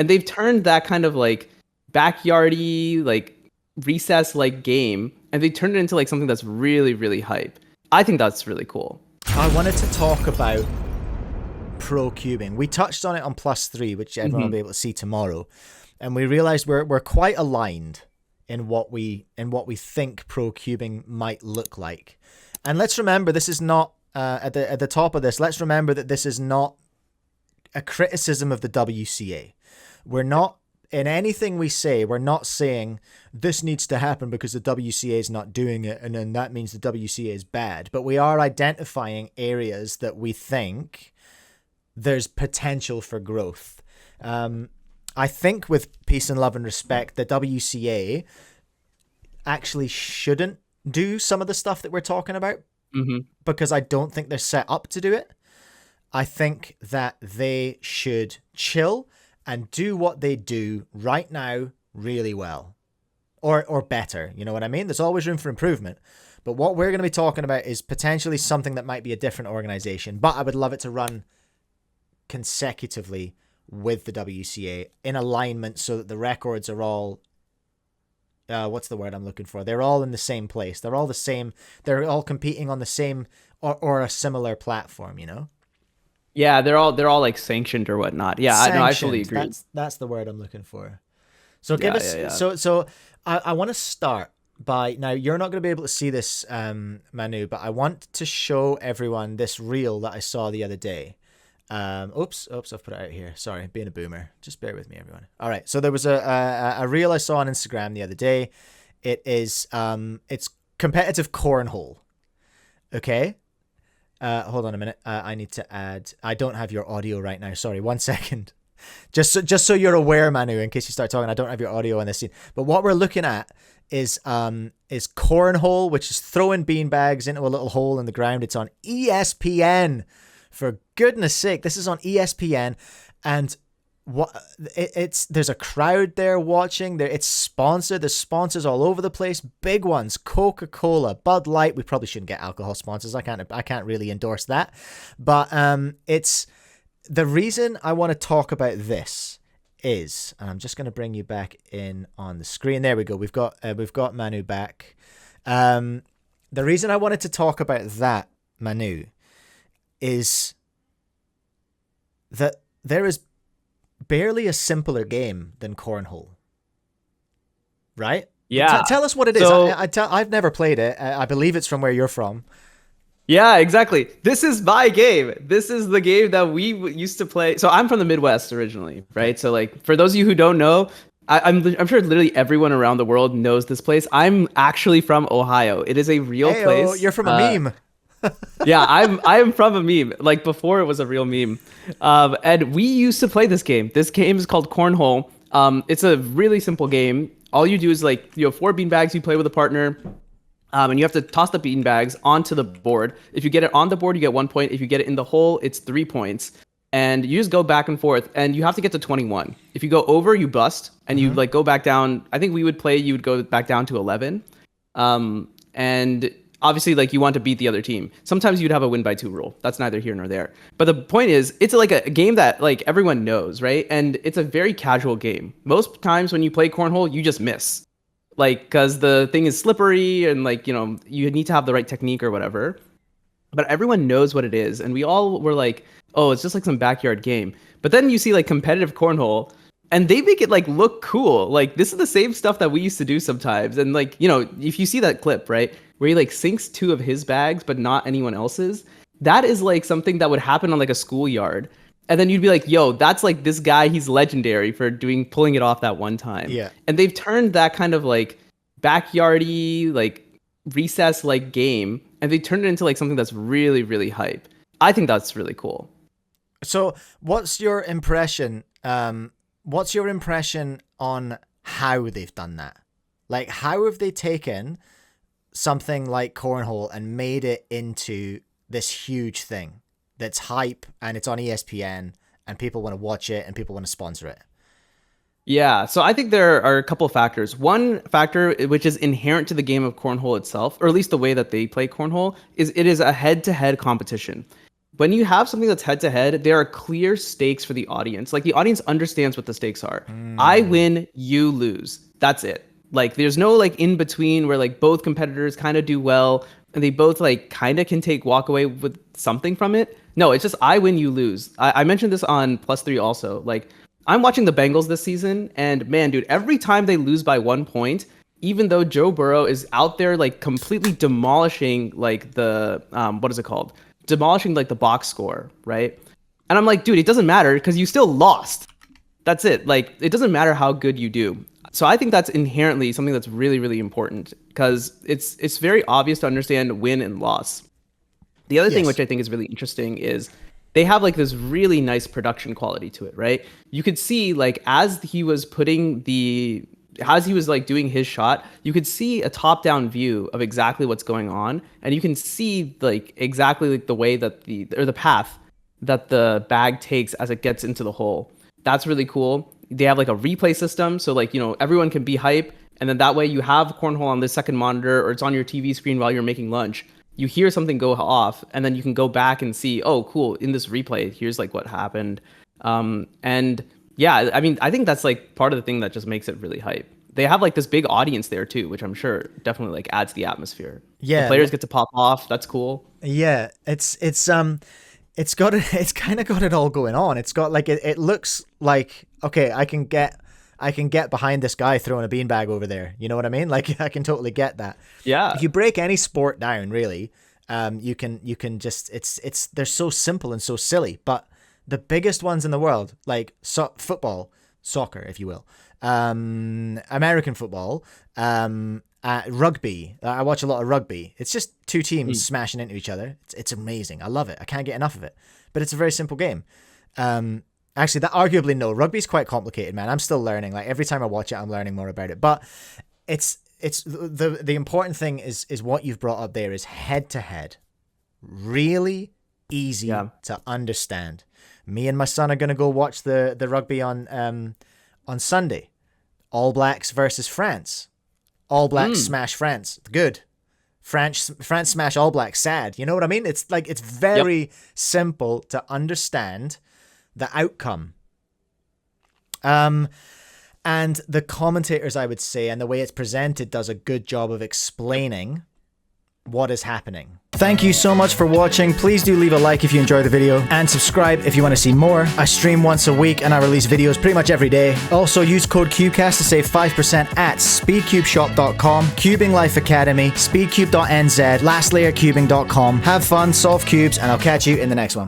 And they've turned that kind of like backyardy, like recess like game, and they turned it into like something that's really, really hype. I think that's really cool. I wanted to talk about Procubing. We touched on it on +3, which everyone will be able to see tomorrow, and we realized we're quite aligned in what we think Procubing might look like. And let's remember, this is not at the top of this. Let's remember that this is not a criticism of the WCA. We're not, in anything we say, we're not saying this needs to happen because the WCA is not doing it, and then that means the WCA is bad. But we are identifying areas that we think there's potential for growth. I think with peace and love and respect, the WCA actually shouldn't do some of the stuff that we're talking about because I don't think they're set up to do it. I think that they should chill and do what they do right now really well, or better. You know what I mean? There's always room for improvement. But what we're going to be talking about is potentially something that might be a different organization. But I would love it to run consecutively with the WCA in alignment so that the records are all, what's the word I'm looking for? They're all in the same place. They're all the same. They're all competing on the same or a similar platform, you know? Yeah, they're all like sanctioned or whatnot. Yeah, I fully agree. That's the word I'm looking for. So give us so I want to start by, now you're not going to be able to see this, Manu, but I want to show everyone this reel that I saw the other day. Oops, I've put it out here. Sorry, being a boomer. Just bear with me, everyone. All right, so there was a reel I saw on Instagram the other day. It is it's competitive cornhole. Okay. Hold on a minute. I need to add. I don't have your audio right now. Sorry, 1 second. Just so you're aware, Manu, in case you start talking, I don't have your audio on this scene. But what we're looking at is cornhole, which is throwing beanbags into a little hole in the ground. It's on ESPN. For goodness sake, this is on ESPN, and there's a crowd there watching. It's sponsored. There's sponsors all over the place. Big ones: Coca-Cola, Bud Light. We probably shouldn't get alcohol sponsors. I can't really endorse that. But it's the reason I want to talk about this is, and I'm just going to bring you back in on the screen. There we go. We've got Manu back. The reason I wanted to talk about that, Manu, is that there is barely a simpler game than cornhole, right? Yeah. Tell us what it is. I've never played it. I believe it's from where you're from. Yeah, exactly. This is my game. This is the game that we used to play. So I'm from the Midwest originally, right? So like, for those of you who don't know, I'm sure literally everyone around the world knows this place. I'm actually from Ohio. It is a real place. You're from a meme. Yeah, I'm from a meme, like before it was a real meme. And we used to play this game. This game is called Cornhole. It's a really simple game. All you do is like, you have 4 beanbags you play with a partner, and you have to toss the beanbags onto the board. If you get it on the board, you get 1 point. If you get it in the hole, it's 3 points. And you just go back and forth, and you have to get to 21. If you go over, you bust, and you like go back down. I think we would play, you would go back down to 11. And obviously, like, you want to beat the other team. Sometimes you'd have a win by 2 rule. That's neither here nor there. But the point is, it's like a game that like everyone knows, right? And it's a very casual game. Most times when you play cornhole, you just miss, like, because the thing is slippery and like, you know, you need to have the right technique or whatever. But everyone knows what it is, and we all were like, oh, it's just like some backyard game. But then you see like competitive cornhole, and they make it like look cool. Like, this is the same stuff that we used to do sometimes. And like, you know, if you see that clip, right, where he like sinks 2 of his bags but not anyone else's, that is like something that would happen on like a schoolyard. And then you'd be like, yo, that's like this guy, he's legendary for pulling it off that one time. Yeah. And they've turned that kind of like backyardy, like recess like game, and they turned it into like something that's really, really hype. I think that's really cool. So what's your impression? What's your impression on how they've done that? Like, how have they taken something like cornhole and made it into this huge thing that's hype, and it's on ESPN, and people want to watch it and people want to sponsor it? Yeah, so I think there are a couple of factors. One factor, which is inherent to the game of cornhole itself, or at least the way that they play cornhole, is it is a head-to-head competition. when you have something that's head to head, there are clear stakes for the audience. Like the audience understands what the stakes are. I win, you lose. That's it. Like there's no like in between where like both competitors kind of do well and they both like kind of can walk away with something from it. No, it's just I win, you lose. I mentioned this on +3 also. Like I'm watching the Bengals this season, and man, dude, every time they lose by 1 point, even though Joe Burrow is out there like completely demolishing like the what is it called? Demolishing like the box score, right? And I'm like, dude, it doesn't matter because you still lost. That's it. Like it doesn't matter how good you do. So I think that's inherently something that's really, really important because it's very obvious to understand win and loss. The other thing which I think is really interesting is they have like this really nice production quality to it, right? You could see like as he was like doing his shot, you could see a top-down view of exactly what's going on, and you can see like exactly like the way that the path that the bag takes as it gets into the hole. That's really cool. They have like a replay system, so like, you know, everyone can be hype, and then that way you have Cornhole on the second monitor or it's on your TV screen while you're making lunch. You hear something go off, and then you can go back and see, oh, cool, in this replay, here's like what happened. And yeah, I mean, I think that's like part of the thing that just makes it really hype. They have like this big audience there too, which I'm sure definitely like adds to the atmosphere. Yeah, the players get to pop off. That's cool. Yeah, it's kind of got it all going on. It's got like it looks like, okay, I can get behind this guy throwing a beanbag over there. You know what I mean? Like I can totally get that. Yeah. If you break any sport down, really, you can just they're so simple and so silly. But the biggest ones in the world, like football, soccer, if you will, American football, rugby. I watch a lot of rugby. It's just two teams smashing into each other. It's amazing. I love it. I can't get enough of it. But it's a very simple game. Actually, that arguably no. Rugby's quite complicated, man. I'm still learning. Like every time I watch it, I'm learning more about it. But it's the important thing is what you've brought up there is head to head, really easy to understand. Me and my son are gonna go watch the rugby on Sunday. All Blacks versus France. All Blacks smash France. Good. France smash All Blacks. Sad. You know what I mean? It's like it's very simple to understand the outcome. And the commentators, I would say, and the way it's presented does a good job of explaining what is happening. Thank you so much for watching. Please do leave a like if you enjoyed the video and subscribe if you want to see more. I stream once a week and I release videos pretty much every day. Also use code CubeCast to save 5% at speedcubeshop.com, Cubing Life Academy, speedcube.nz, lastlayercubing.com. Have fun, solve cubes, and I'll catch you in the next one.